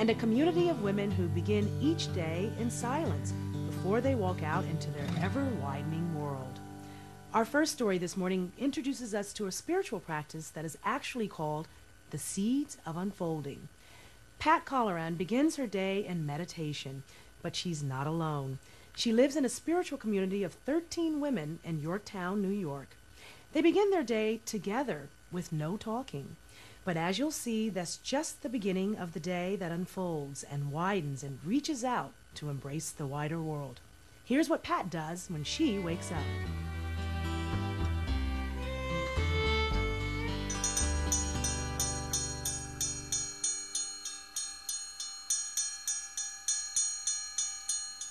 and a community of women who begin each day in silence before they walk out into their ever-widening world. Our first story this morning introduces us to a spiritual practice that is actually called the Seeds of Unfolding. Pat Colloran begins her day in meditation, but she's not alone. She lives in a spiritual community of 13 women in Yorktown, New York. They begin their day together with no talking. But as you'll see, that's just the beginning of the day that unfolds and widens and reaches out to embrace the wider world. Here's what Pat does when she wakes up.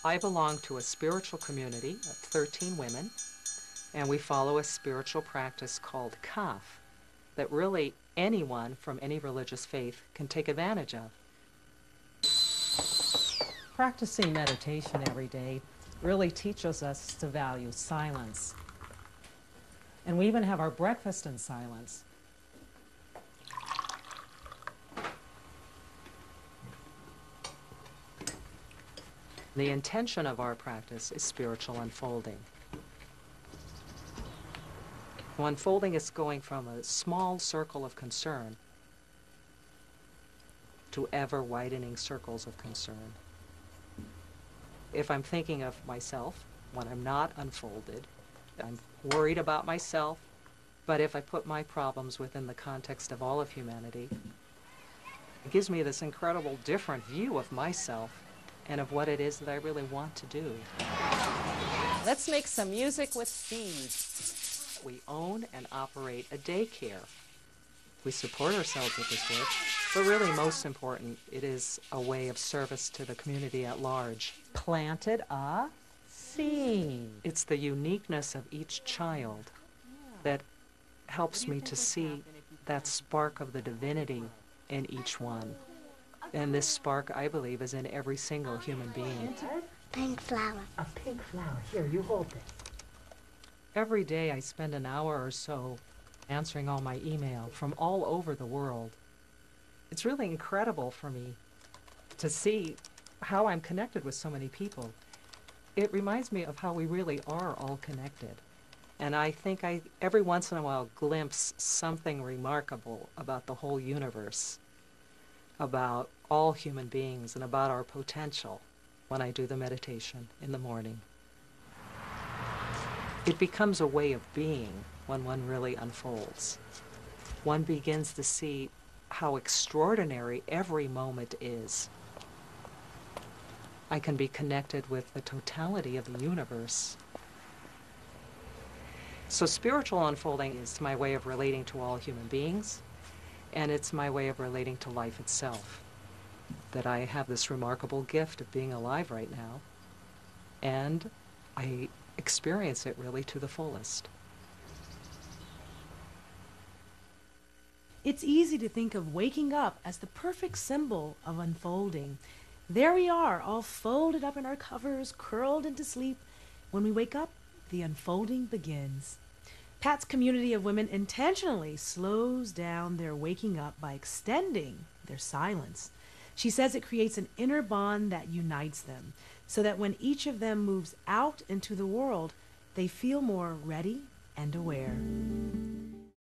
I belong to a spiritual community of 13 women, and we follow a spiritual practice called Cafh that really anyone from any religious faith can take advantage of. Practicing meditation every day really teaches us to value silence. And we even have our breakfast in silence. The intention of our practice is spiritual unfolding. Unfolding is going from a small circle of concern to ever-widening circles of concern. If I'm thinking of myself, when I'm not unfolded, I'm worried about myself, but if I put my problems within the context of all of humanity, it gives me this incredible different view of myself and of what it is that I really want to do. Let's make some music with seeds. We own and operate a daycare. We support ourselves with this work, but really most important, it is a way of service to the community at large. Planted a seed. It's the uniqueness of each child that helps me to see that spark of the divinity in each one. And this spark, I believe, is in every single human being. Pink flower. A pink flower. Here, you hold this. Every day I spend an hour or so answering all my email from all over the world. It's really incredible for me to see how I'm connected with so many people. It reminds me of how we really are all connected. And I think I, every once in a while, glimpse something remarkable about the whole universe, about all human beings, and about our potential when I do the meditation in the morning. It becomes a way of being when one really unfolds. One begins to see how extraordinary every moment is. I can be connected with the totality of the universe. So spiritual unfolding is my way of relating to all human beings, and it's my way of relating to life itself. That I have this remarkable gift of being alive right now, and I experience it really to the fullest. It's easy to think of waking up as the perfect symbol of unfolding. There we are, all folded up in our covers, curled into sleep. When we wake up, the unfolding begins. Pat's community of women intentionally slows down their waking up by extending their silence. She says it creates an inner bond that unites them, so that when each of them moves out into the world, they feel more ready and aware.